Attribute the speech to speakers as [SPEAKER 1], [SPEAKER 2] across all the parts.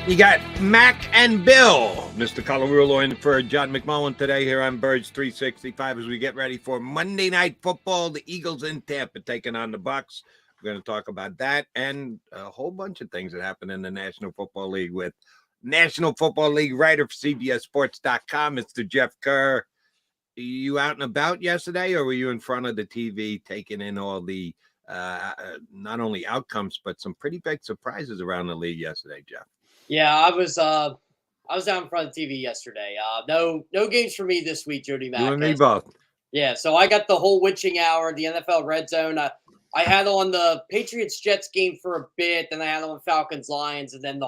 [SPEAKER 1] You got Mac and Bill, Mr. Colarulo in for John McMullen today here on Birds 365 as we get ready for Monday Night Football. The Eagles in Tampa taking on the Bucs. We're going to talk about that and a whole bunch of things that happen in the National Football League with National Football League writer for CBSSports.com, Mr. Jeff Kerr. You out and about yesterday, or were you in front of the TV taking in all the not only outcomes but some pretty big surprises around the league yesterday, Jeff?
[SPEAKER 2] Yeah, I was down in front of the TV yesterday. No games for me this week, Jody Mack.
[SPEAKER 1] You and me both.
[SPEAKER 2] Yeah, so I got the whole witching hour, the NFL Red Zone. I had on the Patriots-Jets game for a bit, then I had on Falcons-Lions, and then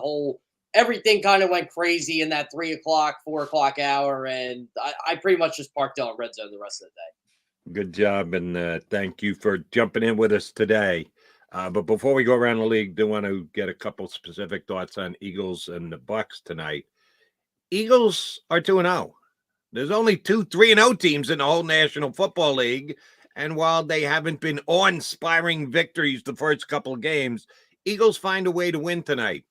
[SPEAKER 2] everything kind of went crazy in that 3 o'clock, 4 o'clock hour, and I pretty much just parked on Red Zone the rest of the day.
[SPEAKER 1] Good job, and thank you for jumping in with us today. But before we go around the league, do want to get a couple specific thoughts on Eagles and the Bucs tonight. Eagles are 2-0. There's only 2 3-0 teams in the whole National Football League, and while they haven't been awe-inspiring victories the first couple of games, Eagles find a way to win tonight.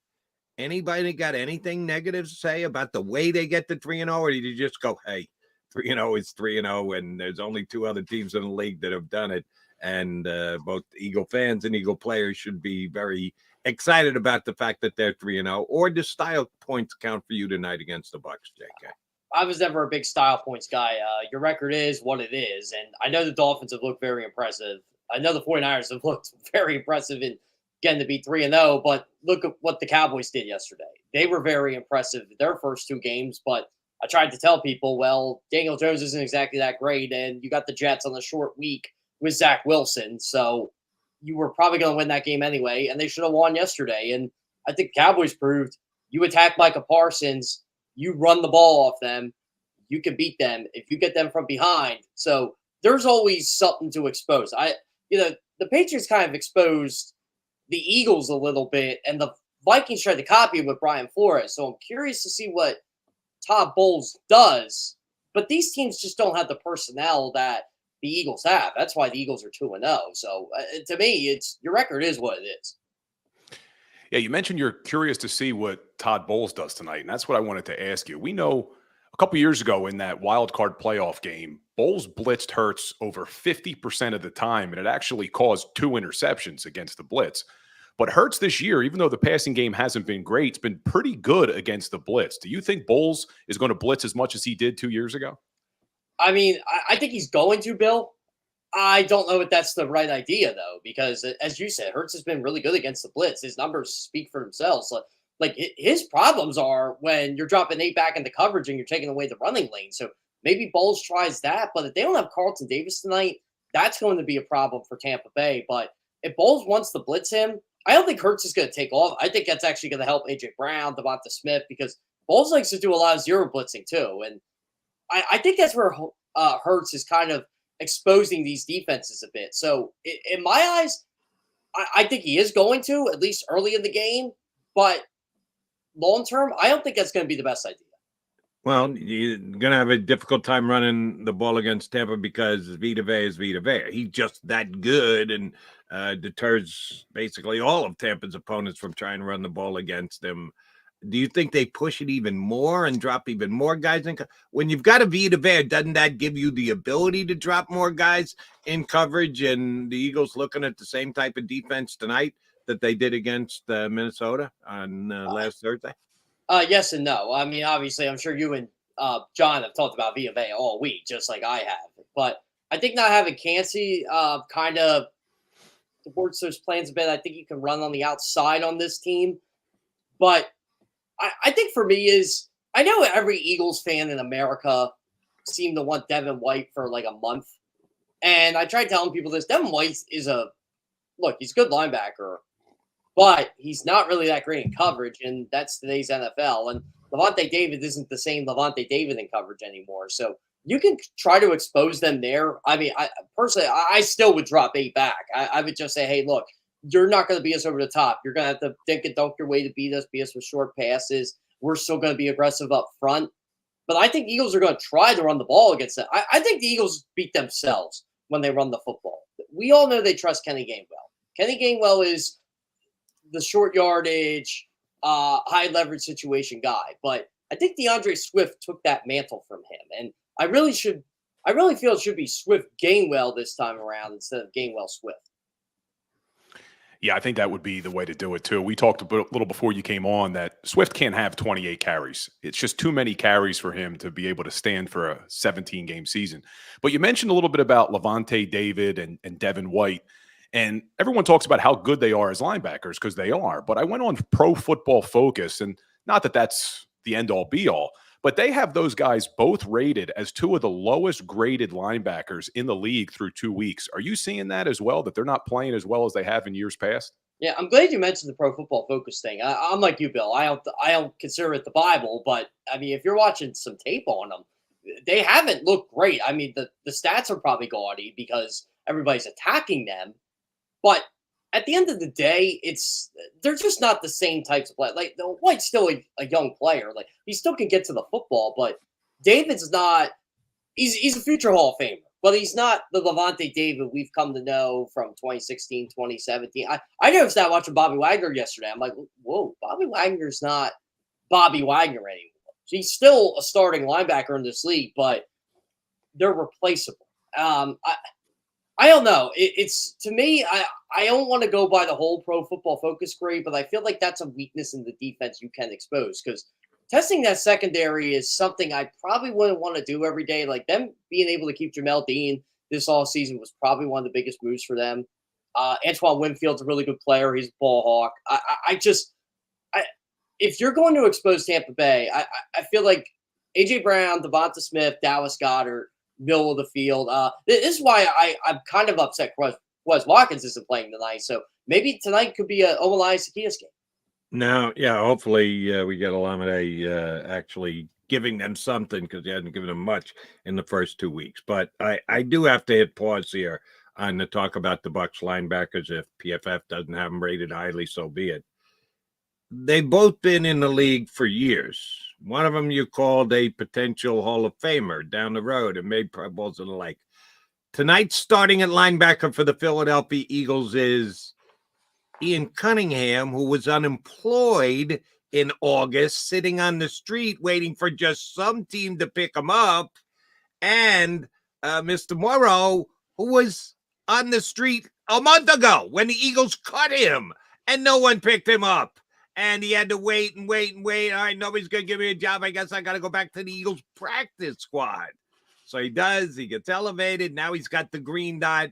[SPEAKER 1] Anybody got anything negative to say about the way they get to 3-0, or did you just go, hey, 3-0 is 3-0, and there's only 2 other teams in the league that have done it? And both Eagle fans and Eagle players should be very excited about the fact that they're 3-0. Or do style points count for you tonight against the Bucs, JK?
[SPEAKER 2] I was never a big style points guy. Your record is what it is, and I know the Dolphins have looked very impressive. I know the 49ers have looked very impressive in getting to be 3-0, but look at what the Cowboys did yesterday. They were very impressive in their first 2 games, but I tried to tell people, well, Daniel Jones isn't exactly that great, and you got the Jets on the short week with Zach Wilson. So you were probably going to win that game anyway, and they should have won yesterday. And I think Cowboys proved you attack Micah Parsons, you run the ball off them, you can beat them if you get them from behind. So there's always something to expose. The Patriots kind of exposed the Eagles a little bit, and the Vikings tried to copy with Brian Flores. So I'm curious to see what Todd Bowles does. But these teams just don't have the personnel that the Eagles have. That's why the Eagles are 2-0. So to me, your record is what it is.
[SPEAKER 3] Yeah, you mentioned you're curious to see what Todd Bowles does tonight, and that's what I wanted to ask you. We know a couple years ago in that wild card playoff game, Bowles blitzed Hurts over 50% of the time, and it actually caused 2 interceptions against the blitz. But Hurts this year, even though the passing game hasn't been great, it's been pretty good against the blitz. Do you think Bowles is going to blitz as much as he did 2 years ago?
[SPEAKER 2] I mean, I think he's going to, Bill. I don't know if that's the right idea, though, because as you said, Hurts has been really good against the blitz. His numbers speak for themselves. Like his problems are when you're dropping 8 back into coverage and you're taking away the running lane. So maybe Bowles tries that, but if they don't have Carlton Davis tonight, that's going to be a problem for Tampa Bay. But if Bowles wants to blitz him, I don't think Hurts is going to take off. I think that's actually going to help A.J. Brown, Devonta Smith, because Bowles likes to do a lot of zero blitzing too. And I think that's where Hurts is kind of exposing these defenses a bit. So in my eyes, I think he is going to, at least early in the game. But long term, I don't think that's going to be the best idea.
[SPEAKER 1] Well, you're going to have a difficult time running the ball against Tampa because Vita Vea is Vita Vea. He's just that good and deters basically all of Tampa's opponents from trying to run the ball against him. Do you think they push it even more and drop even more guys in? When you've got a Vita Vea, doesn't that give you the ability to drop more guys in coverage? And the Eagles looking at the same type of defense tonight that they did against Minnesota on last Thursday?
[SPEAKER 2] Yes and no. I mean, obviously, I'm sure you and John have talked about Vita Vea all week, just like I have. But I think not having Cansey kind of supports those plans a bit. I think you can run on the outside on this team. But I think for me is, I know every Eagles fan in America seemed to want Devin White for like a month. And I tried telling people this. Devin White is he's a good linebacker, but he's not really that great in coverage, and that's today's NFL. And Levante David isn't the same Levante David in coverage anymore. So you can try to expose them there. I mean, I still would drop 8 back. I would just say, hey, look, you're not going to beat us over the top. You're going to have to think and dunk your way to beat us with short passes. We're still going to be aggressive up front. But I think the Eagles are going to try to run the ball against them. I think the Eagles beat themselves when they run the football. We all know they trust Kenny Gainwell. Kenny Gainwell is the short yardage, high leverage situation guy. But I think DeAndre Swift took that mantle from him, and I really feel it should be Swift Gainwell this time around instead of Gainwell Swift.
[SPEAKER 3] Yeah, I think that would be the way to do it too. We talked a little before you came on that Swift can't have 28 carries. It's just too many carries for him to be able to stand for a 17-game season. But you mentioned a little bit about Levante David and Devin White, and everyone talks about how good they are as linebackers because they are. But I went on Pro Football Focus, and not that that's the end-all be-all, but they have those guys both rated as two of the lowest graded linebackers in the league through 2 weeks. Are you seeing that as well, that they're not playing as well as they have in years past?
[SPEAKER 2] Yeah, I'm glad you mentioned the Pro Football Focus thing. I'm like you, Bill. I don't consider it the Bible, but I mean, if you're watching some tape on them, they haven't looked great. I mean, the stats are probably gaudy because everybody's attacking them, but at the end of the day, they're just not the same types of play. Like White's still a young player. Like he still can get to the football, but David's not. He's a future Hall of Famer, but he's not the Levante David we've come to know from 2016, 2017. I noticed that watching Bobby Wagner yesterday. I'm like, whoa, Bobby Wagner's not Bobby Wagner anymore. He's still a starting linebacker in this league, but they're replaceable. I don't know. It's to me, I don't want to go by the whole Pro Football Focus grade, but I feel like that's a weakness in the defense you can expose because testing that secondary is something I probably wouldn't want to do every day. Like them being able to keep Jamel Dean this all season was probably one of the biggest moves for them. Antoine Winfield's a really good player. He's a ball hawk. If you're going to expose Tampa Bay, I feel like A.J. Brown, Devonta Smith, Dallas Goedert, middle of the field. This is why I'm kind of upset Wes Watkins isn't playing tonight. So maybe tonight could be a Omalai Zacchaeus game.
[SPEAKER 1] No, yeah, hopefully we get Olamide actually giving them something because he hasn't given them much in the first 2 weeks. But I do have to hit pause here on the talk about the Bucs linebackers. If PFF doesn't have them rated highly, so be it. They've both been in the league for years. One of them you called a potential Hall of Famer down the road and made Pro Bowls and the like. Tonight, starting at linebacker for the Philadelphia Eagles is Ian Cunningham, who was unemployed in August, sitting on the street waiting for just some team to pick him up, and Mr. Morrow, who was on the street a month ago when the Eagles cut him, and no one picked him up. And he had to wait and wait and wait. All right, nobody's going to give me a job. I guess I got to go back to the Eagles practice squad. So he does. He gets elevated. Now he's got the green dot.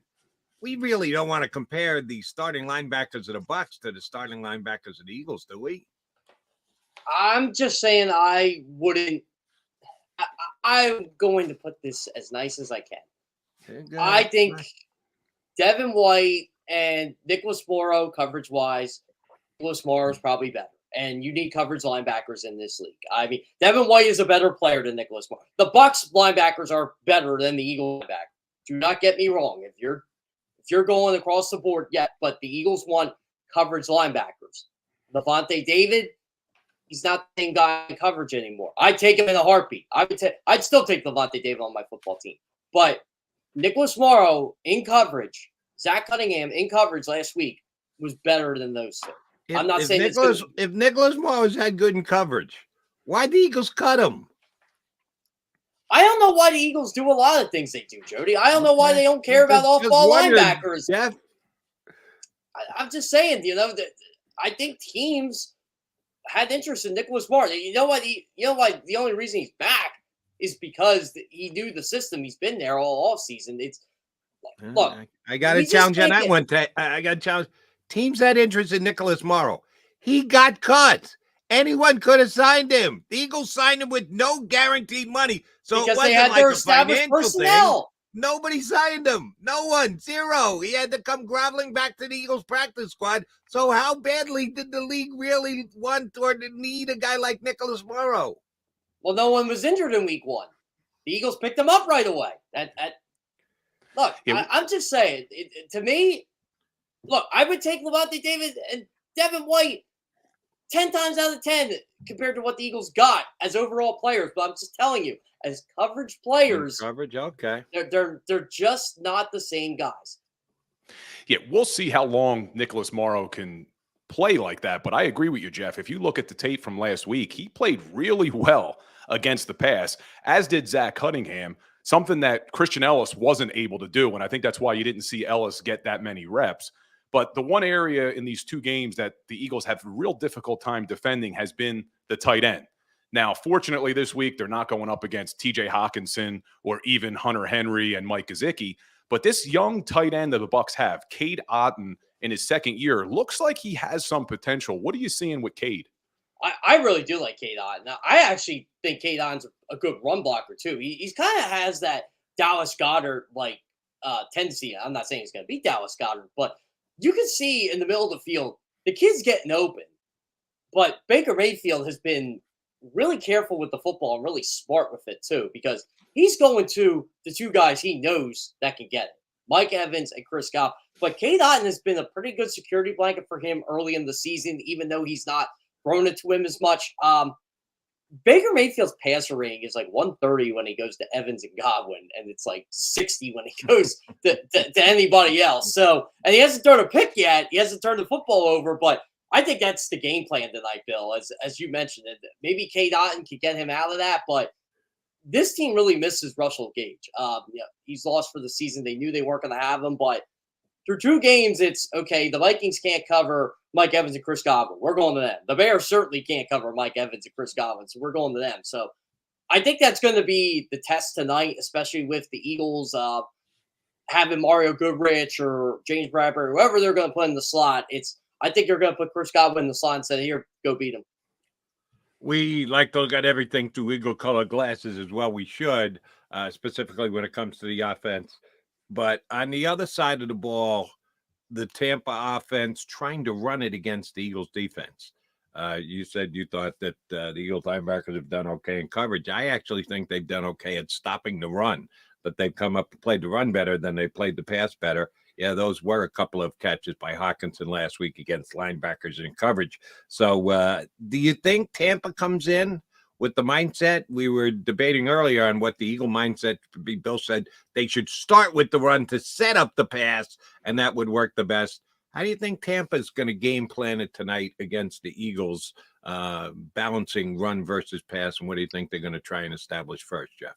[SPEAKER 1] We really don't want to compare the starting linebackers of the Bucs to the starting linebackers of the Eagles, do we?
[SPEAKER 2] I'm just saying I wouldn't. I'm going to put this as nice as I can. I think Devin White and Nicholas Morrow, coverage-wise, Nicholas Morrow is probably better. And you need coverage linebackers in this league. I mean, Devin White is a better player than Nicholas Morrow. The Bucs linebackers are better than the Eagles linebackers. Do not get me wrong. If you're going across the board, yeah, but the Eagles want coverage linebackers. Levante David, he's not the same guy in coverage anymore. I'd take him in a heartbeat. I'd still take Levante David on my football team. But Nicholas Morrow in coverage, Zach Cunningham in coverage last week was better than those two. I'm not saying
[SPEAKER 1] if Nicholas Morrow's had good in coverage, why'd the Eagles cut him?
[SPEAKER 2] I don't know why the Eagles do a lot of things they do, Jody. I don't know why they don't care about off-ball linebackers.
[SPEAKER 1] Jeff.
[SPEAKER 2] I'm just saying, that I think teams had interest in Nicholas Morrow. You know what? The only reason he's back is because he knew the system. He's been there all offseason. Look,
[SPEAKER 1] I got to challenge on that one. I got to challenge. Teams had interest in Nicholas Morrow. He got cut. Anyone could have signed him. The Eagles signed him with no guaranteed money. So
[SPEAKER 2] because they had their established personnel.
[SPEAKER 1] Nobody signed him. No one. Zero. He had to come groveling back to the Eagles practice squad. So how badly did the league really want or need a guy like Nicholas Morrow?
[SPEAKER 2] Well, no one was injured in week one. The Eagles picked him up right away. Look, yeah. I'm just saying, to me, look, I would take Levante David and Devin White 10 times out of 10 compared to what the Eagles got as overall players. But I'm just telling you, as coverage players,
[SPEAKER 1] okay,
[SPEAKER 2] they're just not the same guys.
[SPEAKER 3] Yeah, we'll see how long Nicholas Morrow can play like that. But I agree with you, Jeff. If you look at the tape from last week, he played really well against the pass, as did Zach Cunningham, something that Christian Ellis wasn't able to do. And I think that's why you didn't see Ellis get that many reps. But the one area in these two games that the Eagles have a real difficult time defending has been the tight end. Now, fortunately, this week, they're not going up against TJ Hawkinson or even Hunter Henry and Mike Gesicki. But this young tight end that the Bucs have, Cade Otton, in his second year, looks like he has some potential. What are you seeing with Cade?
[SPEAKER 2] I really do like Cade Otton. Now, I actually think Cade Otton's a good run blocker, too. He's kind of has that Dallas Goedert, tendency. I'm not saying he's going to beat Dallas Goedert, but you can see in the middle of the field, the kid's getting open. But Baker Mayfield has been really careful with the football and really smart with it, too, because he's going to the two guys he knows that can get it, Mike Evans and Chris Godwin. But Cade Otton has been a pretty good security blanket for him early in the season, even though he's not thrown it to him as much. Baker Mayfield's passer rating is like 130 when he goes to Evans and Godwin, and it's like 60 when he goes to anybody else. So, and he hasn't thrown a pick yet. He hasn't turned the football over, but I think that's the game plan tonight, Bill, as you mentioned. Maybe Cade Otton could get him out of that, but this team really misses Russell Gage. He's lost for the season. They knew they weren't going to have him, but through two games, it's okay. The Vikings can't cover Mike Evans and Chris Godwin. We're going to them. The Bears certainly can't cover Mike Evans and Chris Godwin, so we're going to them. So I think that's going to be the test tonight, especially with the Eagles having Mario Goodrich or James Bradbury, whoever they're going to put in the slot. I think they're going to put Chris Godwin in the slot and say, here, go beat him.
[SPEAKER 1] We like to look at everything through eagle-colored glasses as well. We should, specifically when it comes to the offense. But on the other side of the ball, the Tampa offense trying to run it against the Eagles defense. You said you thought that the Eagles linebackers have done okay in coverage. I actually think they've done okay at stopping the run, but they've come up to play the run better than they played the pass better. Yeah, those were a couple of catches by Hawkinson last week against linebackers in coverage. So do you think Tampa comes in with the mindset? We were debating earlier on what the Eagle mindset should be. Bill said they should start with the run to set up the pass, and that would work the best. How do you think Tampa's going to game plan it tonight against the Eagles, balancing run versus pass, and what do you think they're going to try and establish first, Jeff?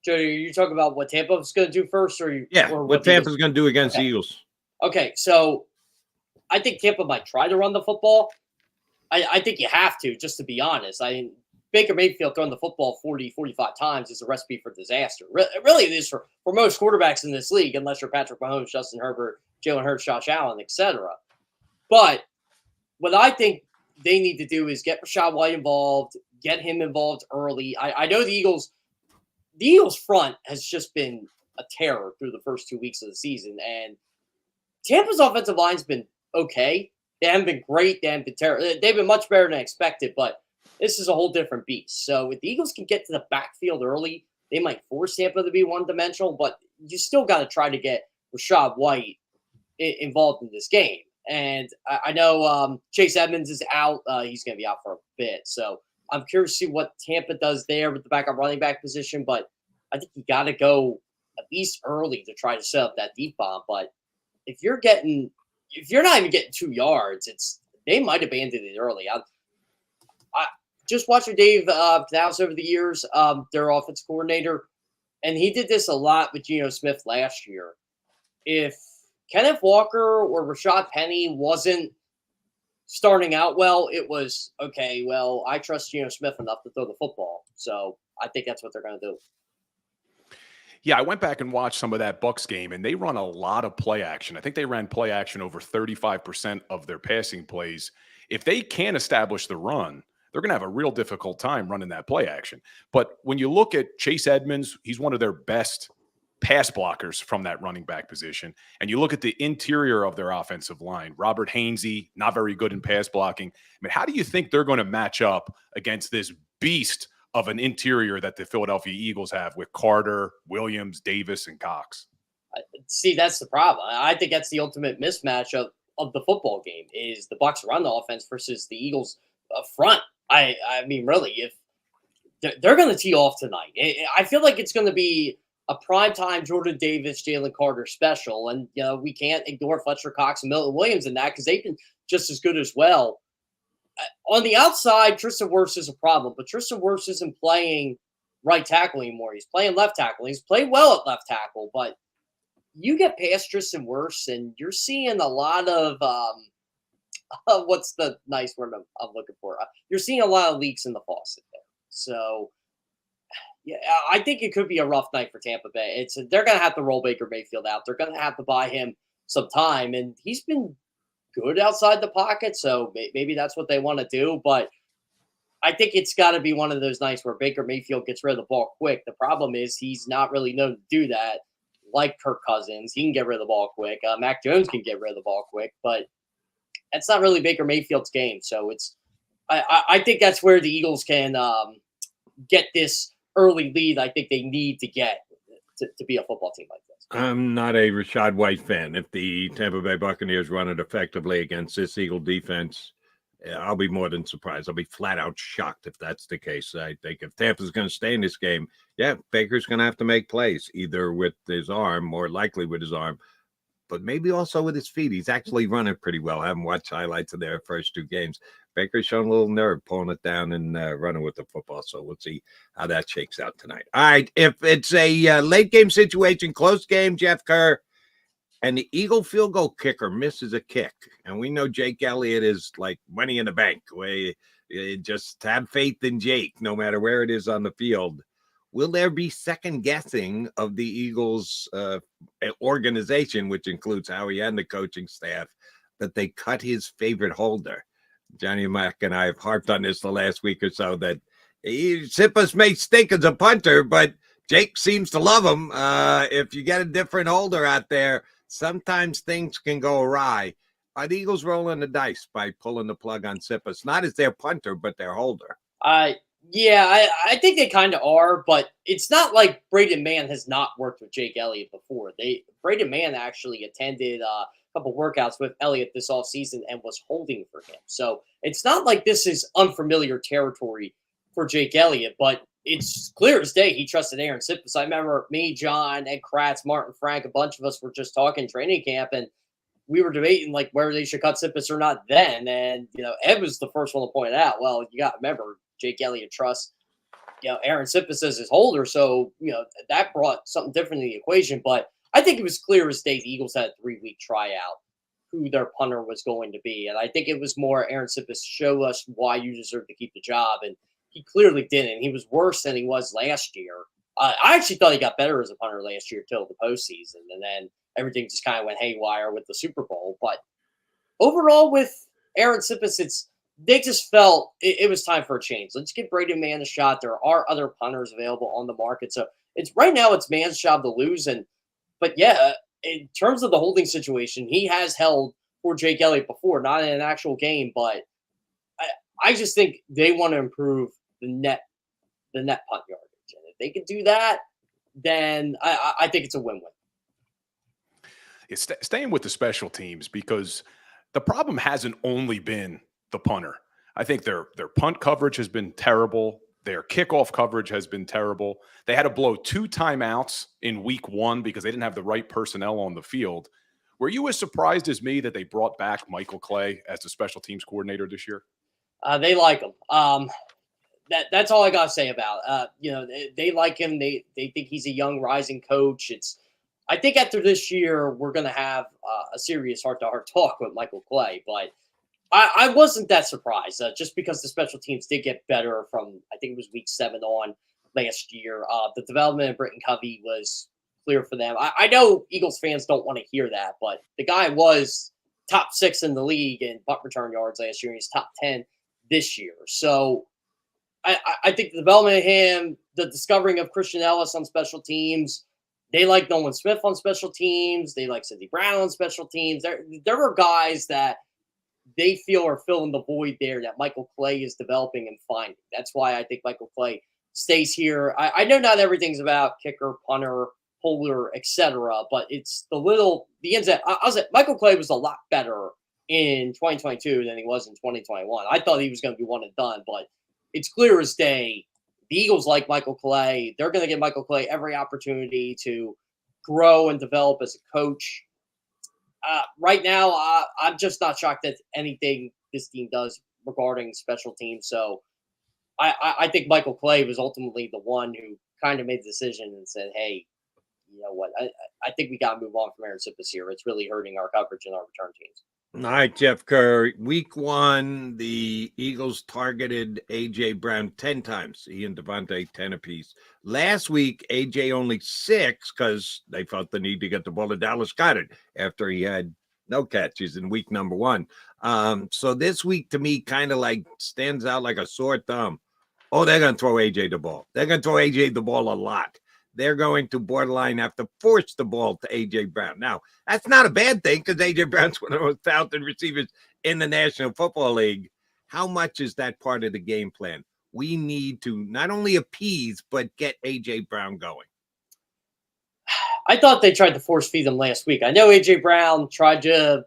[SPEAKER 2] Jody, are you talking about what Tampa's going to do first? Or
[SPEAKER 1] what Tampa's going to do against the Eagles.
[SPEAKER 2] Okay, so I think Tampa might try to run the football. I think you have to, just to be honest. Baker Mayfield throwing the football 40, 45 times is a recipe for disaster. Really, it is for most quarterbacks in this league, unless you're Patrick Mahomes, Justin Herbert, Jalen Hurts, Josh Allen, etc. But what I think they need to do is get Rachaad White involved, get him involved early. I know the Eagles front has just been a terror through the first 2 weeks of the season, and Tampa's offensive line's been okay. They haven't been great. They haven't been terrible. They've been much better than expected, but this is a whole different beast. So if the Eagles can get to the backfield early, they might force Tampa to be one-dimensional, but you still got to try to get Rachaad White involved in this game. And I know Chase Edmonds is out. He's going to be out for a bit. So I'm curious to see what Tampa does there with the backup running back position, but I think you got to go at least early to try to set up that deep bomb. But if you're not even getting 2 yards, they might abandon it early. I just watching Dave Canales over the years, their offense coordinator, and he did this a lot with Geno Smith last year. If Kenneth Walker or Rashad Penny wasn't starting out well, it was, okay, well, I trust Geno Smith enough to throw the football. So I think that's what they're going to do.
[SPEAKER 3] Yeah, I went back and watched some of that Bucs game, and they run a lot of play action. I think they ran play action over 35% of their passing plays. If they can't establish the run, they're going to have a real difficult time running that play action. But when you look at Chase Edmonds, he's one of their best pass blockers from that running back position. And you look at the interior of their offensive line, Robert Hainsey, not very good in pass blocking. I mean, how do you think they're going to match up against this beast of an interior that the Philadelphia Eagles have with Carter, Williams, Davis, and Cox?
[SPEAKER 2] See, that's the problem. I think that's the ultimate mismatch of the football game is the Bucs run the offense versus the Eagles front. I mean, really, if they're going to tee off tonight, I feel like it's going to be a primetime Jordan Davis, Jalen Carter special. And, we can't ignore Fletcher Cox and Milton Williams in that because they've been just as good as well. On the outside, Tristan Wirfs is a problem, but Tristan Wirfs isn't playing right tackle anymore. He's playing left tackle. He's played well at left tackle, but you get past Tristan Wirfs and you're seeing a lot of what's the nice word I'm looking for? You're seeing a lot of leaks in the faucet there. So, yeah, I think it could be a rough night for Tampa Bay. They're going to have to roll Baker Mayfield out. They're going to have to buy him some time, and he's been good outside the pocket, so maybe that's what they want to do. But I think it's got to be one of those nights where Baker Mayfield gets rid of the ball quick. The problem is he's not really known to do that, like Kirk Cousins. He can get rid of the ball quick. Mac Jones can get rid of the ball quick, but that's not really Baker Mayfield's game. So I think that's where the Eagles can get this early lead. I think they need to get to be a football team like this.
[SPEAKER 1] I'm not a Rashad White fan. If the Tampa Bay Buccaneers run it effectively against this Eagle defense, I'll be more than surprised. I'll be flat out shocked if that's the case. I think if Tampa's going to stay in this game, Baker's going to have to make plays, either with his arm, more likely with his arm, but maybe also with his feet. He's actually running pretty well. I haven't watched highlights of their first two games. Baker's showing a little nerve pulling it down and running with the football. So we'll see how that shakes out tonight. All right. If it's a late game situation, close game, Jeff Kerr, and the Eagle field goal kicker misses a kick, and we know Jake Elliott is like money in the bank. We just have faith in Jake, no matter where it is on the field. Will there be second guessing of the Eagles organization, which includes Howie and the coaching staff, that they cut his favorite holder? Johnny Mack and I have harped on this the last week or so, that Siposs may stink as a punter, but Jake seems to love him. If you get a different holder out there, sometimes things can go awry. Are the Eagles rolling the dice by pulling the plug on Siposs? Not as their punter, but their holder.
[SPEAKER 2] Yeah, I think they kind of are, but it's not like Braden Mann has not worked with Jake Elliott before. Braden Mann actually attended couple workouts with Elliott this offseason and was holding for him. So it's not like this is unfamiliar territory for Jake Elliott, but it's clear as day he trusted Aaron Siposs. I remember me, John, Ed Kratz, Martin Frank, a bunch of us were just talking training camp, and we were debating like where they should cut Siposs or not then. And, Ed was the first one to point out, well, you got to remember Jake Elliott trusts, Aaron Siposs as his holder. So, that brought something different in the equation, but I think it was clear as day the Eagles had a 3-week tryout who their punter was going to be. And I think it was more Aaron Siposs, show us why you deserve to keep the job. And he clearly didn't. He was worse than he was last year. I actually thought he got better as a punter last year till the postseason. And then everything just kind of went haywire with the Super Bowl. But overall with Aaron Siposs, they just felt it was time for a change. Let's give Brady Mann a shot. There are other punters available on the market. So right now it's Mann's job to lose. But yeah, in terms of the holding situation, he has held for Jake Elliott before, not in an actual game, but I just think they want to improve the net punt yardage. And if they can do that, then I think it's a win-win.
[SPEAKER 3] It's staying with the special teams, because the problem hasn't only been the punter. I think their punt coverage has been terrible. Their kickoff coverage has been terrible. They had to blow 2 timeouts in week 1 because they didn't have the right personnel on the field. Were you as surprised as me that they brought back Michael Clay as the special teams coordinator this year?
[SPEAKER 2] They like him. That's all I got to say about it. They like him. They think he's a young rising coach. I think after this year, we're going to have a serious heart-to-heart talk with Michael Clay, but I wasn't that surprised just because the special teams did get better from, I think it was week 7 on last year. The development of Britton Covey was clear for them. I know Eagles fans don't want to hear that, but the guy was top 6 in the league in punt return yards last year, and he's top 10 this year. So I think the development of him, the discovering of Christian Ellis on special teams, they like Nolan Smith on special teams. They like Sidney Brown on special teams. There were guys that they feel are filling the void there that Michael Clay is developing and finding. That's why I think Michael Clay stays here. I know not everything's about kicker, punter, holder, etc., but it's the ends that I was like, Michael Clay was a lot better in 2022 than he was in 2021. I thought he was going to be one and done, but it's clear as day the Eagles like Michael Clay. They're going to give Michael Clay every opportunity to grow and develop as a coach. Right now, I'm just not shocked at anything this team does regarding special teams. So I think Michael Clay was ultimately the one who kind of made the decision and said, hey, you know what? I think we got to move on from Aaron Sipp this year. It's really hurting our coverage and our return teams.
[SPEAKER 1] All right, Jeff Kerr. Week 1, the Eagles targeted A.J. Brown 10 times. He and Devontae 10 apiece. Last week, A.J. only 6 because they felt the need to get the ball to Dallas Goedert after he had no catches in week number 1. So this week, to me, kind of like stands out like a sore thumb. Oh, they're going to throw A.J. the ball. They're going to throw A.J. the ball a lot. They're going to borderline have to force the ball to A.J. Brown. Now, that's not a bad thing because A.J. Brown's one of the most talented receivers in the National Football League. How much is that part of the game plan? We need to not only appease, but get A.J. Brown going.
[SPEAKER 2] I thought they tried to force feed them last week. I know A.J. Brown tried to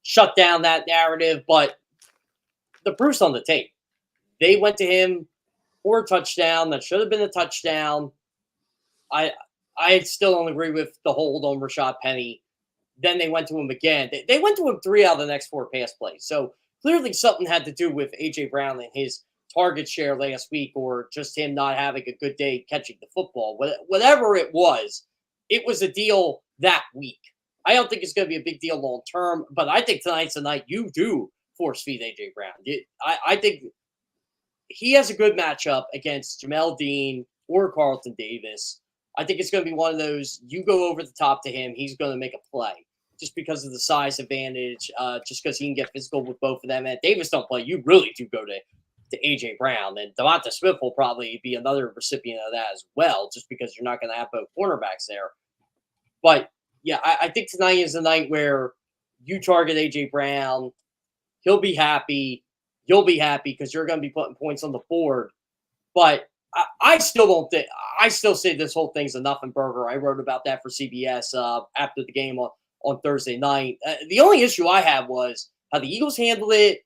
[SPEAKER 2] shut down that narrative, but the proof's on the tape. They went to him for a touchdown. That should have been a touchdown. I still don't agree with the hold on Rashad Penny. Then they went to him again. They went to him 3 out of the next 4 pass plays. So clearly something had to do with A.J. Brown and his target share last week, or just him not having a good day catching the football. Whatever it was a deal that week. I don't think it's going to be a big deal long term, but I think tonight's the night you do force feed A.J. Brown. I think he has a good matchup against Jamel Dean or Carlton Davis. I think it's going to be one of those, you go over the top to him, he's going to make a play just because of the size advantage, just because he can get physical with both of them. And if Davis don't play, you really do go to A.J. Brown. And Devonta Smith will probably be another recipient of that as well, just because you're not going to have both cornerbacks there. But, yeah, I think tonight is the night where you target A.J. Brown. He'll be happy. You'll be happy because you're going to be putting points on the board. But I still don't think – I still say this whole thing's a nothing burger. I wrote about that for CBS after the game on Thursday night. The only issue I had was how the Eagles handled it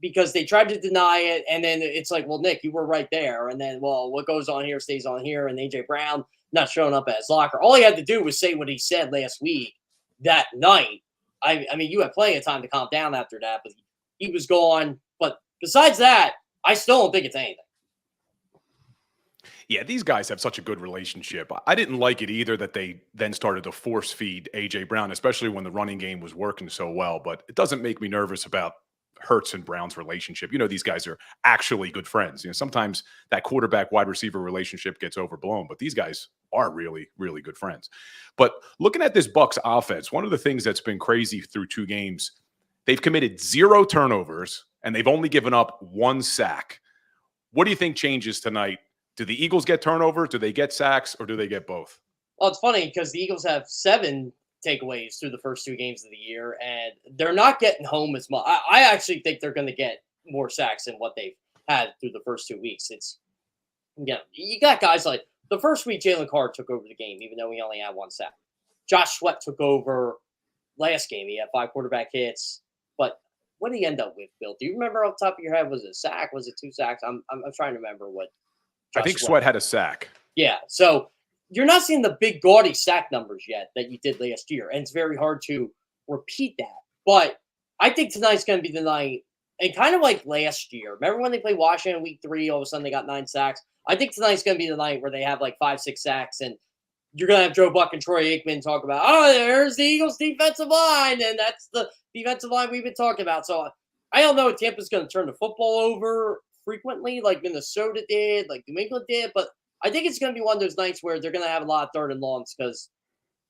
[SPEAKER 2] because they tried to deny it, and then it's like, well, Nick, you were right there. And then, well, what goes on here stays on here, and A.J. Brown not showing up at his locker. All he had to do was say what he said last week that night. I mean, you had plenty of time to calm down after that, but he was gone. But besides that, I still don't think it's anything.
[SPEAKER 3] Yeah, these guys have such a good relationship. I didn't like it either that they then started to force feed A.J. Brown, especially when the running game was working so well. But it doesn't make me nervous about Hurts and Brown's relationship. You know, these guys are actually good friends. You know, sometimes that quarterback wide receiver relationship gets overblown, but these guys are really, really good friends. But looking at this Bucs offense, one of the things that's been crazy through 2 games, they've committed 0 turnovers and they've only given up 1 sack. What do you think changes tonight? Do the Eagles get turnovers? Do they get sacks, or do they get both?
[SPEAKER 2] Well, it's funny because the Eagles have 7 takeaways through the first 2 games of the year, and they're not getting home as much. I actually think they're going to get more sacks than what they've had through the first 2 weeks. You got guys like the first week, Jalen Carr took over the game, even though he only had 1 sack. Josh Sweat took over last game. He had 5 quarterback hits, but what did he end up with, Bill? Do you remember off the top of your head? Was it a sack? Was it 2 sacks? I'm trying to remember what.
[SPEAKER 3] I think Sweat had a sack.
[SPEAKER 2] Yeah, so you're not seeing the big gaudy sack numbers yet that you did last year, and it's very hard to repeat that. But I think tonight's going to be the night, and kind of like last year. Remember when they played Washington week 3, all of a sudden they got 9 sacks? I think tonight's going to be the night where they have like 5-6 sacks, and you're going to have Joe Buck and Troy Aikman talk about, oh, there's the Eagles defensive line, and that's the defensive line we've been talking about. So I don't know if Tampa's going to turn the football over frequently like Minnesota did, like New England did, but I think it's going to be one of those nights where they're going to have a lot of 3rd and longs because,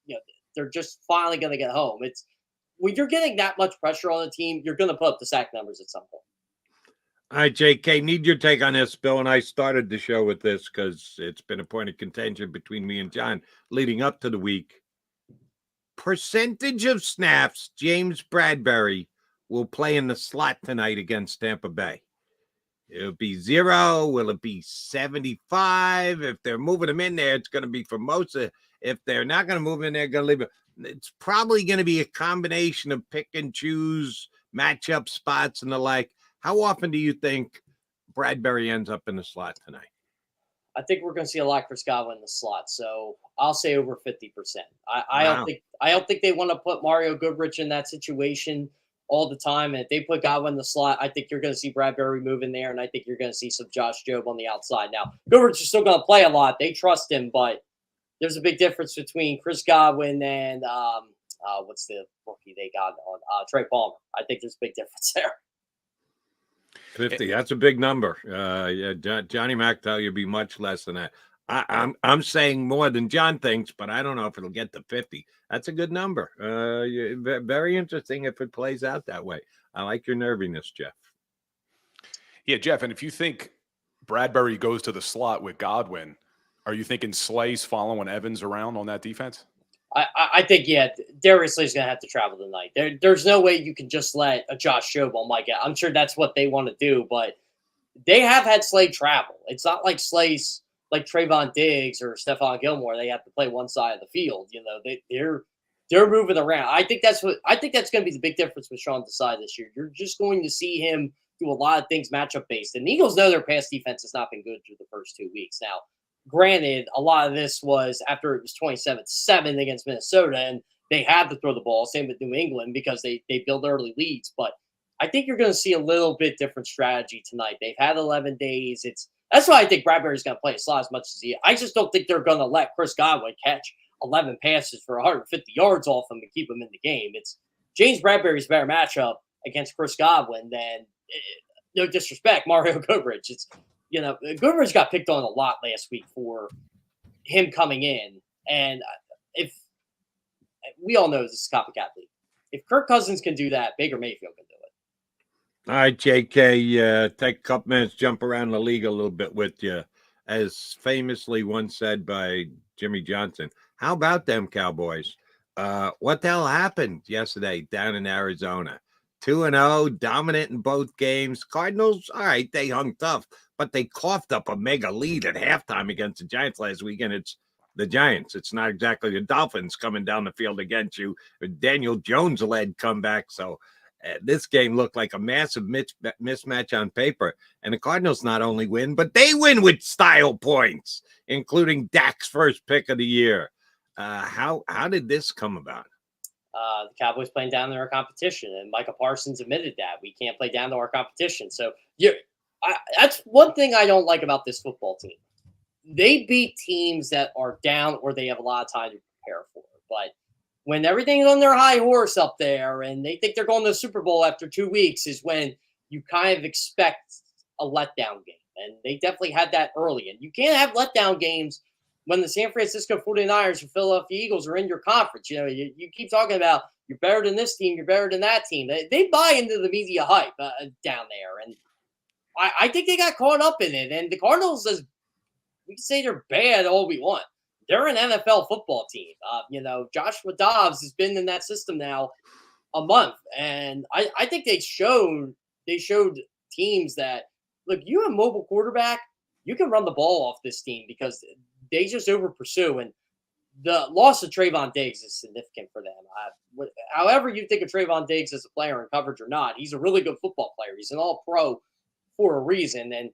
[SPEAKER 2] you know, they're just finally going to get home. It's when you're getting that much pressure on the team, you're going to put up the sack numbers at some point.
[SPEAKER 1] All right, JK, need your take on this. Bill and I started the show with this because it's been a point of contention between me and John leading up to the week. Percentage of snaps James Bradbury will play in the slot tonight against Tampa Bay. It'll be 0. Will it be 75? If they're moving him in there, it's going to be for most of it. If they're not going to move in there, going to leave it. It's probably going to be a combination of pick and choose, matchup spots and the like. How often do you think Bradbury ends up in the slot tonight?
[SPEAKER 2] I think we're going to see a lot of Chris Godwin in the slot, so I'll say over 50%.
[SPEAKER 1] Wow.
[SPEAKER 2] I don't think they want to put Mario Goodrich in that situation all the time. And if they put Godwin in the slot, I think you're going to see Bradbury move in there, and I think you're going to see some Josh Jobe on the outside. Now, Goodrich is still going to play a lot. They trust him, but there's a big difference between Chris Godwin and what's the rookie they got on Trey Palmer. I think there's a big difference there.
[SPEAKER 1] 50. That's a big number. Yeah, Johnny Mac tell you be much less than that. I'm saying more than John thinks, but I don't know if it'll get to 50. That's a good number. Very interesting if it plays out that way. I like your nerviness, Jeff.
[SPEAKER 3] Yeah, Jeff, and if you think Bradbury goes to the slot with Godwin, are you thinking Slay's following Evans around on that defense?
[SPEAKER 2] I think, yeah, Darius Slay's going to have to travel tonight. There's no way you can just let a Josh Jobe on Mike. I'm sure that's what they want to do, but they have had Slay travel. It's not like Slay's like Trayvon Diggs or Stephon Gilmore. They have to play one side of the field. You know, they're moving around. I think that's going to be the big difference with Sean Desai this year. You're just going to see him do a lot of things matchup based. And the Eagles know their pass defense has not been good through the first 2 weeks. Now, granted, a lot of this was after it was 27-7 against Minnesota, and they had to throw the ball. Same with New England because they build early leads. But I think you're going to see a little bit different strategy tonight. They've had 11 days. That's why I think Bradbury's going to play a slot as much as he. I just don't think they're going to let Chris Godwin catch 11 passes for 150 yards off him and keep him in the game. It's James Bradbury's better matchup against Chris Godwin than, no disrespect, Mario Goodrich. It's, you know, Goodrich got picked on a lot last week for him coming in. And if we all know this is copycat league, if Kirk Cousins can do that, Baker Mayfield can do it.
[SPEAKER 1] All right, JK, take a couple minutes, jump around the league a little bit with you. As famously once said by Jimmy Johnson, how about them Cowboys? What the hell happened yesterday down in Arizona? 2-0, dominant in both games. Cardinals, all right, they hung tough, but they coughed up a mega lead at halftime against the Giants last weekend. It's the Giants. It's not exactly the Dolphins coming down the field against you. Daniel Jones-led comeback. So this game looked like a massive mismatch on paper. And the Cardinals not only win, but they win with style points, including Dak's first pick of the year. How did this come about?
[SPEAKER 2] The Cowboys playing down to our competition, and Micah Parsons admitted that we can't play down to our competition. So that's one thing I don't like about this football team. They beat teams that are down or they have a lot of time to prepare for. But when everything's on their high horse up there and they think they're going to the Super Bowl after 2 weeks is when you kind of expect a letdown game. And they definitely had that early. And you can't have letdown games when the San Francisco 49ers or Philadelphia Eagles are in your conference. You know, you keep talking about you're better than this team, you're better than that team. They buy into the media hype down there. And I think they got caught up in it. And the Cardinals, as we can say they're bad all we want. They're an NFL football team. You know, Joshua Dobbs has been in that system now a month. And I think they showed teams that, look, you have a mobile quarterback, you can run the ball off this team because they just over pursue. And the loss of Trayvon Diggs is significant for them. However you think of Trayvon Diggs as a player in coverage or not, he's a really good football player. He's an all-pro for a reason. And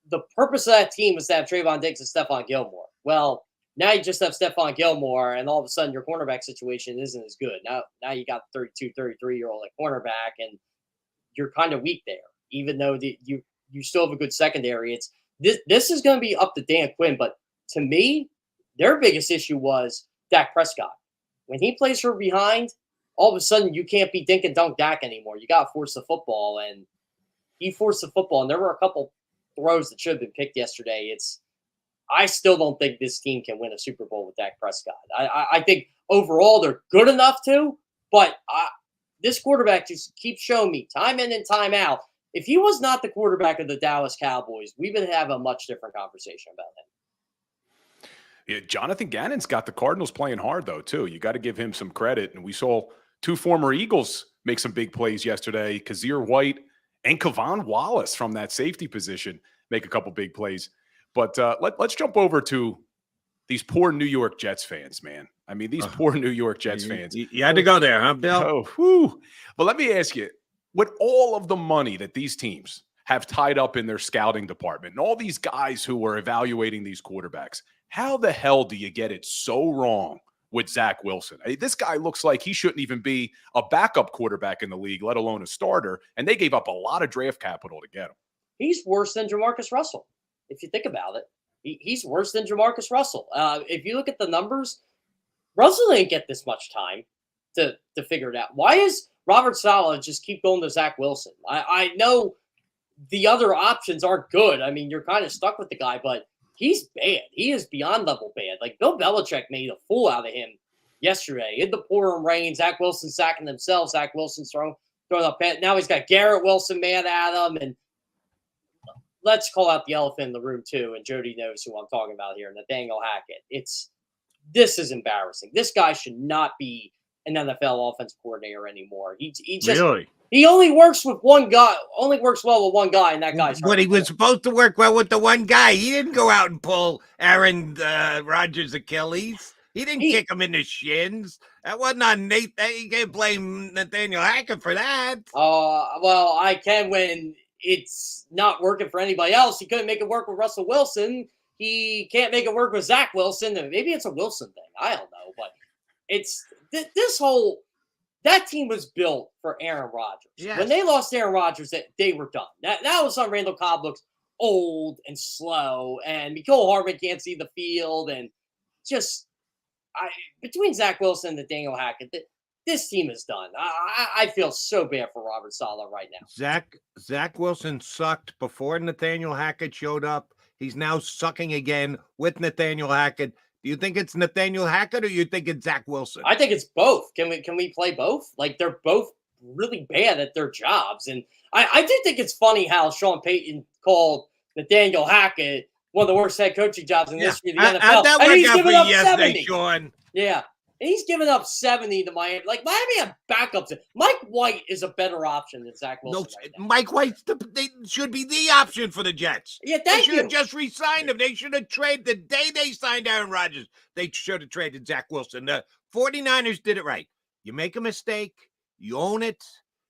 [SPEAKER 2] the purpose of that team was to have Trayvon Diggs and Stephon Gilmore. Well, now you just have Stephon Gilmore, and all of a sudden your cornerback situation isn't as good. Now you got 32, 33-year-old at cornerback, and you're kind of weak there, even though you still have a good secondary. This is going to be up to Dan Quinn, but to me, their biggest issue was Dak Prescott. When he plays from behind, all of a sudden you can't be dink and dunk Dak anymore. You got to force the football, and he forced the football, and there were a couple throws that should have been picked yesterday. I still don't think this team can win a Super Bowl with Dak Prescott. I think overall they're good enough to, but this quarterback just keeps showing me time in and time out. If he was not the quarterback of the Dallas Cowboys, we would have a much different conversation about him.
[SPEAKER 3] Yeah, Jonathan Gannon's got the Cardinals playing hard, though, too. You got to give him some credit. And we saw two former Eagles make some big plays yesterday. Kazir White and Kavon Wallace from that safety position make a couple big plays. But let's jump over to these poor New York Jets fans, man. I mean, these poor New York Jets fans.
[SPEAKER 1] You had to go there, huh, Bill?
[SPEAKER 3] Oh, whew. But let me ask you, with all of the money that these teams have tied up in their scouting department and all these guys who are evaluating these quarterbacks. How the hell do you get it so wrong with Zach Wilson? This guy looks like he shouldn't even be a backup quarterback in the league, let alone a starter. And they gave up a lot of draft capital to get him.
[SPEAKER 2] He's worse than Jamarcus Russell. If you think about it, he's worse than Jamarcus Russell. If you look at the numbers, Russell didn't get this much time to figure it out. Why is Robert Saleh just keep going to Zach Wilson? I know the other options aren't good. I mean, you're kind of stuck with the guy, but he's bad. He is beyond level bad. Like, Bill Belichick made a fool out of him yesterday. In the pouring rain, Zach Wilson sacking himself. Zach Wilson's throwing up. Now he's got Garrett Wilson mad at him. And let's call out the elephant in the room, too. And Jody knows who I'm talking about here, Nathaniel Hackett. This is embarrassing. This guy should not be an NFL offensive coordinator anymore. He just
[SPEAKER 1] Really?
[SPEAKER 2] He only works with one guy. Only works well with one guy, and that guy's hurt.
[SPEAKER 1] But he was supposed to work well with the one guy. He didn't go out and pull Aaron Rodgers' Achilles. He didn't kick him in the shins. That wasn't on Nate. You can't blame Nathaniel Hackett for that.
[SPEAKER 2] Well, I can when it's not working for anybody else. He couldn't make it work with Russell Wilson. He can't make it work with Zach Wilson. Maybe it's a Wilson thing. I don't know, but it's this whole. That team was built for Aaron Rodgers. Yes. When they lost Aaron Rodgers, they were done. That was on Randall Cobb looks old and slow, and Mecole Hardman can't see the field, and just between Zach Wilson and Nathaniel Hackett, this team is done. I feel so bad for Robert Saleh right now.
[SPEAKER 1] Zach Wilson sucked before Nathaniel Hackett showed up. He's now sucking again with Nathaniel Hackett. Do you think it's Nathaniel Hackett or you think it's Zach Wilson?
[SPEAKER 2] I think it's both. Can we play both? Like, they're both really bad at their jobs. And I do think it's funny how Sean Payton called Nathaniel Hackett one of the worst head coaching jobs in the history of the NFL.
[SPEAKER 1] How'd that work out for you yesterday, Sean?
[SPEAKER 2] Yeah. And he's giving up 70 to Miami. Like, Miami have backups. Mike White is a better option than Zach Wilson.
[SPEAKER 1] No,
[SPEAKER 2] right now.
[SPEAKER 1] Mike White should be the option for the Jets.
[SPEAKER 2] Yeah,
[SPEAKER 1] they should have just re-signed him. They should have traded the day they signed Aaron Rodgers. They should have traded Zach Wilson. The 49ers did it right. You make a mistake, you own it,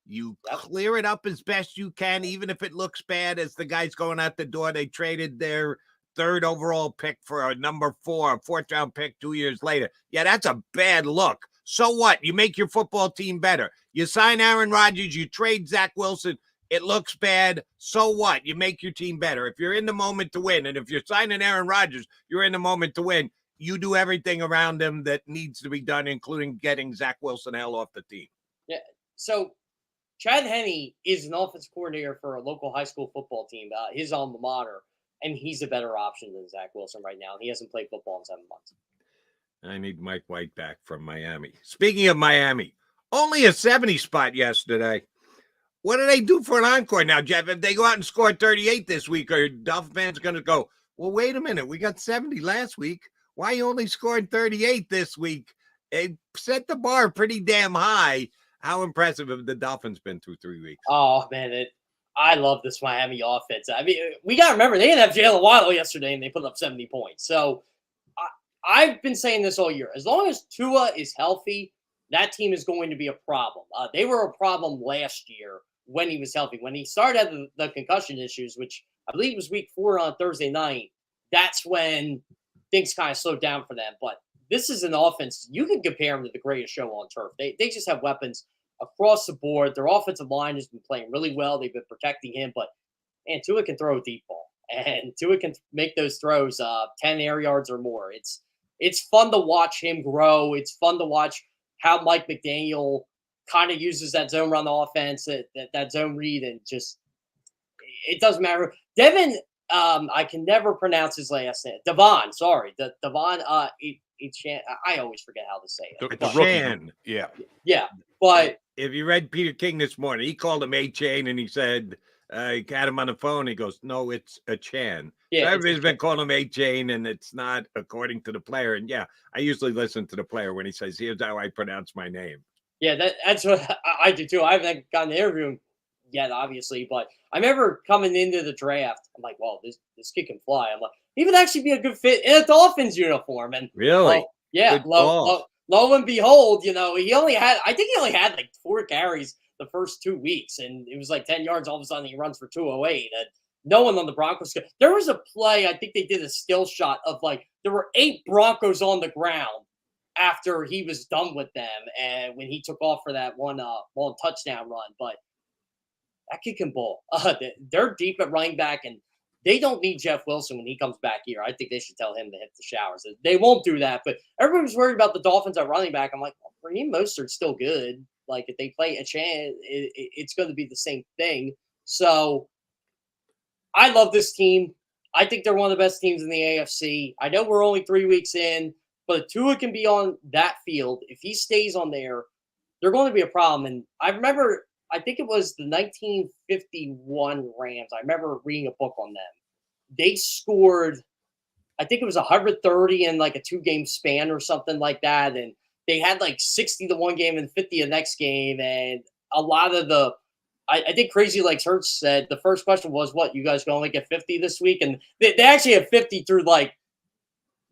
[SPEAKER 1] you clear it up as best you can, even if it looks bad. As the guys going out the door, they traded their third overall pick for a number 4, a fourth-round pick 2 years later. Yeah, that's a bad look. So what? You make your football team better. You sign Aaron Rodgers, you trade Zach Wilson. It looks bad. So what? You make your team better. If you're in the moment to win, and if you're signing Aaron Rodgers, you're in the moment to win. You do everything around him that needs to be done, including getting Zach Wilson hell off the team.
[SPEAKER 2] Yeah. So Chad Henne is an offensive coordinator for a local high school football team, his alma mater. And he's a better option than Zach Wilson right now. He hasn't played football in 7 months.
[SPEAKER 1] I need Mike White back from Miami. Speaking of Miami, only a 70 spot yesterday. What do they do for an encore now, Jeff? If they go out and score 38 this week, are Dolphin fans going to go, well, wait a minute. We got 70 last week. Why you only scored 38 this week? They set the bar pretty damn high. How impressive have the Dolphins been through 3 weeks?
[SPEAKER 2] Oh, man, I love this Miami offense. I mean, we got to remember, they didn't have Jalen Waddle yesterday, and they put up 70 points. So I've been saying this all year. As long as Tua is healthy, that team is going to be a problem. They were a problem last year when he was healthy. When he started having the concussion issues, which I believe was week 4 on Thursday night, that's when things kind of slowed down for them. But this is an offense. You can compare them to the greatest show on turf. They just have weapons across the board. Their offensive line has been playing really well. They've been protecting him, but man, Tua can throw a deep ball, and Tua can make those throws 10 air yards or more. It's fun to watch him grow. It's fun to watch how Mike McDaniel kind of uses that zone run offense, that zone read, and just it doesn't matter. Devin, I can never pronounce his last name. Devon, sorry, Devon. I always forget how to say it.
[SPEAKER 3] The rookie.
[SPEAKER 2] Yeah, but.
[SPEAKER 1] If you read Peter King this morning, he called him A-Chain, and he said, he got him on the phone. He goes, no, it's a Chan. Yeah, so everybody's been calling him A-Chain, and it's not according to the player. And yeah, I usually listen to the player when he says, here's how I pronounce my name.
[SPEAKER 2] Yeah, that's what I do too. I haven't gotten to interview him yet, obviously, but I remember coming into the draft. I'm like, well, this kid can fly. I'm like, he would actually be a good fit in a Dolphins uniform. And
[SPEAKER 1] really?
[SPEAKER 2] Yeah, lo and behold, he only had like 4 carries the first 2 weeks, and it was like 10 yards. All of a sudden, he runs for 208. And no one on the Broncos could. There was a play, I think they did a still shot of like there were 8 Broncos on the ground after he was done with them, and when he took off for that one touchdown run. But that kid can ball. They're deep at running back, and they don't need Jeff Wilson when he comes back here. I think they should tell him to hit the showers. They won't do that, but everybody's worried about the Dolphins at running back. I'm like, well, Raheem Mostert's still good. Like, if they play a chance, it's going to be the same thing. So I love this team. I think they're one of the best teams in the AFC. I know we're only 3 weeks in, but Tua can be on that field. If he stays on there, they're going to be a problem. And I remember, I think it was the 1951 Rams. I remember reading a book on them. They scored, I think it was 130 in like a 2-game span or something like that. And they had like 60 the one game and 50 the next game. And a lot of I think Crazy Legs Hurts said the first question was, what, you guys going to only get 50 this week? And they actually had 50 through like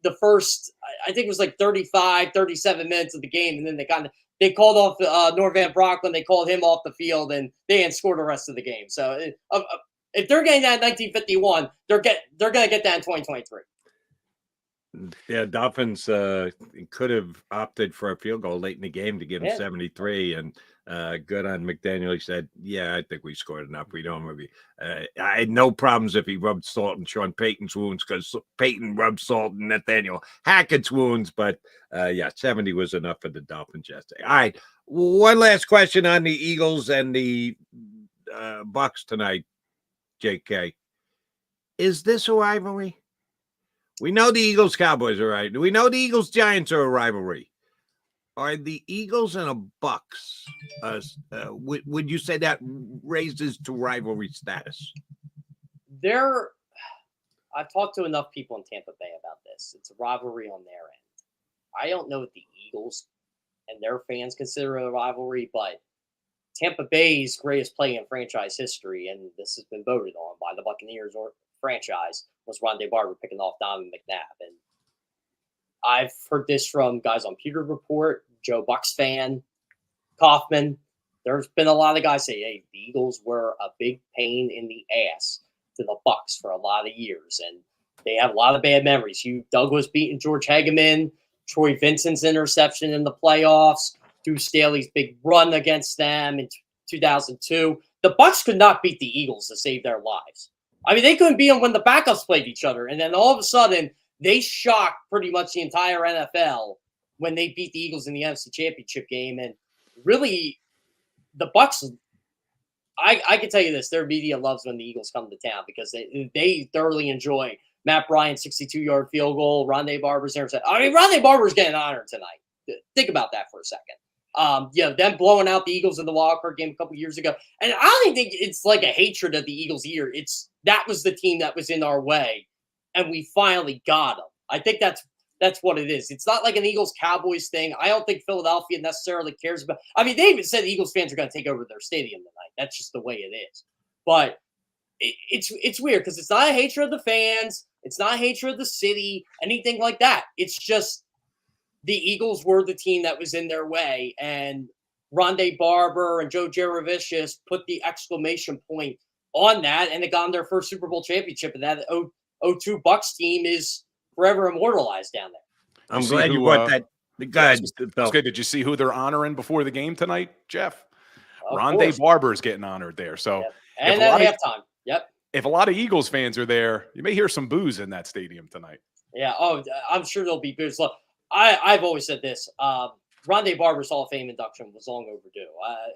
[SPEAKER 2] the first, I think it was like 35, 37 minutes of the game. And then they called off Norvan Brocklin. They called him off the field, and they didn't score the rest of the game. So if they're getting that in 1951, they're going to get that in 2023.
[SPEAKER 1] Yeah, Dolphins could have opted for a field goal late in the game to get him 73, and good on McDaniel. He said, "Yeah, I think we scored enough. We don't maybe." I had no problems if he rubbed salt in Sean Payton's wounds, because Payton rubbed salt in Nathaniel Hackett's wounds. But 70 was enough for the Dolphins yesterday. All right, one last question on the Eagles and the Bucs tonight, JK. Is this a rivalry? We know the Eagles-Cowboys are right. We know the Eagles-Giants are a rivalry. Are the Eagles and the Bucs, would you say that raises to rivalry status?
[SPEAKER 2] I've talked to enough people in Tampa Bay about this. It's a rivalry on their end. I don't know what the Eagles and their fans consider a rivalry, but Tampa Bay's greatest play in franchise history, and this has been voted on by the Buccaneers or franchise, was Rondé Barber picking off Donovan McNabb. And I've heard this from guys on Pewter Report, Joe Bucks fan, Kaufman. There's been a lot of guys say, hey, the Eagles were a big pain in the ass to the Bucks for a lot of years, and they have a lot of bad memories. Hugh Douglas beating George Hageman, Troy Vincent's interception in the playoffs, Deuce Staley's big run against them in 2002. The Bucks could not beat the Eagles to save their lives. I mean, they couldn't beat them when the backups played each other. And then all of a sudden, they shocked pretty much the entire NFL when they beat the Eagles in the NFC Championship game. And really, the Bucks, I can tell you this, their media loves when the Eagles come to town, because they thoroughly enjoy Matt Bryant's 62-yard field goal, Rondé Barber's interception. I mean, Rondé Barber's getting honored tonight. Think about that for a second. Them blowing out the Eagles in the wild card game a couple years ago. And I don't think it's like a hatred of the Eagles here. That was the team that was in our way, and we finally got them. I think that's what it is. It's not like an Eagles-Cowboys thing. I don't think Philadelphia necessarily cares about. I mean, they even said the Eagles fans are going to take over their stadium tonight. That's just the way it is. But it's weird, because it's not a hatred of the fans. It's not a hatred of the city, anything like that. It's just the Eagles were the team that was in their way, and Rondé Barber and Joe Jurevicius put the exclamation point on that, and they got on their first Super Bowl championship, and that 02 Bucks team is forever immortalized down there.
[SPEAKER 1] I'm glad you brought that.
[SPEAKER 3] Okay, did you see who they're honoring before the game tonight, Jeff? Rondé
[SPEAKER 2] Rondé
[SPEAKER 3] Barber is getting honored there. So,
[SPEAKER 2] and at halftime. Yep.
[SPEAKER 3] If a lot of Eagles fans are there, you may hear some boos in that stadium tonight.
[SPEAKER 2] Yeah. Oh, I'm sure there'll be boos. Look, I've always said this. Rondé Barber's Hall of Fame induction was long overdue.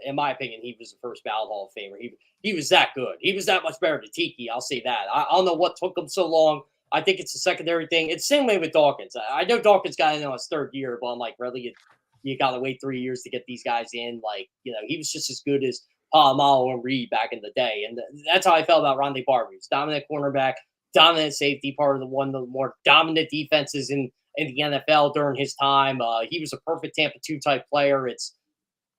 [SPEAKER 2] In my opinion, he was the first ballot Hall of Famer. He was that good. He was that much better than Tiki. I'll say that. I don't know what took him so long. I think it's a secondary thing. It's the same way with Dawkins. I know Dawkins got in on his third year, but I'm like, really, you got to wait 3 years to get these guys in. Like, he was just as good as Palomalo and Reed back in the day. And that's how I felt about Rondé Barber. He was dominant cornerback, dominant safety, part of the more dominant defenses in the NFL during his time. He was a perfect Tampa 2 type player.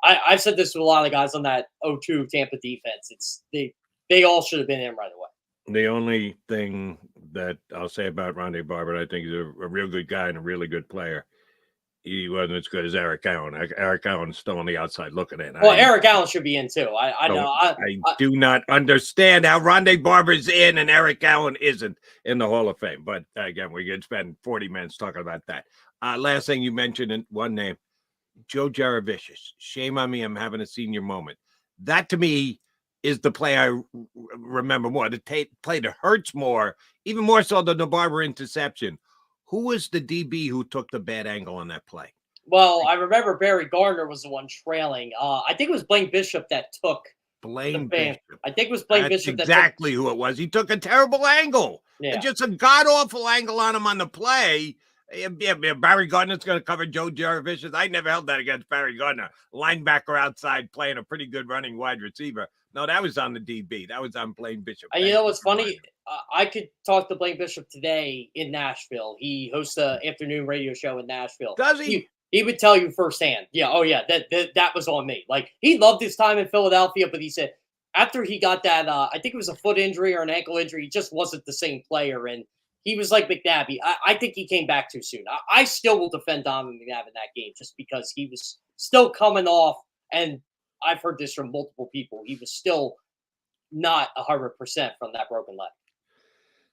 [SPEAKER 2] I've said this to a lot of guys on that 02 Tampa defense. They all should have been in right away.
[SPEAKER 1] The only thing that I'll say about Rondé Barber, I think he's a real good guy and a really good player. he wasn't as good as Eric Allen. Eric Allen's still on the outside looking in.
[SPEAKER 2] Well, Eric Allen should be in too. I know.
[SPEAKER 1] I do not understand how Rondé Barber's in and Eric Allen isn't in the Hall of Fame. But again, we could spend 40 minutes talking about that. Last thing you mentioned in one name, Joe Jaravicious. Shame on me, I'm having a senior moment. That to me is the play I remember more. The play that hurts more, even more so than the Barber interception. Who was the DB who took the bad angle on that play?
[SPEAKER 2] Well, I remember Barry Gardner was the one trailing. I think it was Blaine Bishop that took
[SPEAKER 1] Blaine
[SPEAKER 2] Bishop.
[SPEAKER 1] Bishop.
[SPEAKER 2] I think it was Blaine
[SPEAKER 1] That's
[SPEAKER 2] Bishop.
[SPEAKER 1] exactly who it was. He took a terrible angle.
[SPEAKER 2] Yeah.
[SPEAKER 1] Just a god-awful angle on him on the play. Yeah, Barry Gardner's going to cover Joe Jaravicious. I never held that against Barry Gardner. Linebacker outside playing a pretty good running wide receiver. No, that was on the DB. That was on Blaine Bishop.
[SPEAKER 2] You know what's funny? I could talk to Blaine Bishop today in Nashville. He hosts an afternoon radio show in Nashville.
[SPEAKER 1] Does he?
[SPEAKER 2] He would tell you firsthand. Yeah, oh yeah, that was on me. Like, he loved his time in Philadelphia, but he said after he got that, I think it was a foot injury or an ankle injury, he just wasn't the same player. And he was like McNabb. I think he came back too soon. I still will defend Donovan McNabb in that game just because he was still coming off, and I've heard this from multiple people. He was still not 100% from that broken leg.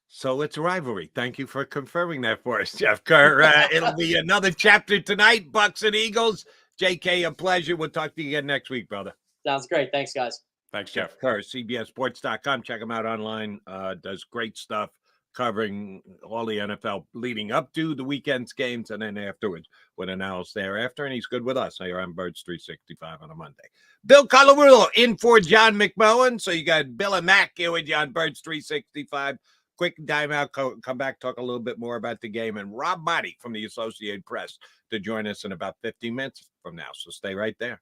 [SPEAKER 1] So it's a rivalry. Thank you for confirming that for us, Jeff Kerr. It'll be another chapter tonight, Bucks and Eagles. JK, a pleasure. We'll talk to you again next week, brother.
[SPEAKER 2] Sounds great. Thanks, guys.
[SPEAKER 3] Thanks, Jeff.
[SPEAKER 1] Kerr, CBSSports.com. Check him out online. Does great stuff covering all the NFL leading up to the weekend's games and then afterwards with analysis thereafter. And he's good with us here on Birds 365 on a Monday. Bill Colarulo in for John McMullen. So you got Bill and Mac here with you on Birds 365. Quick timeout, come back, talk a little bit more about the game. And Rob Motti from the Associated Press to join us in about 15 minutes from now. So stay right there.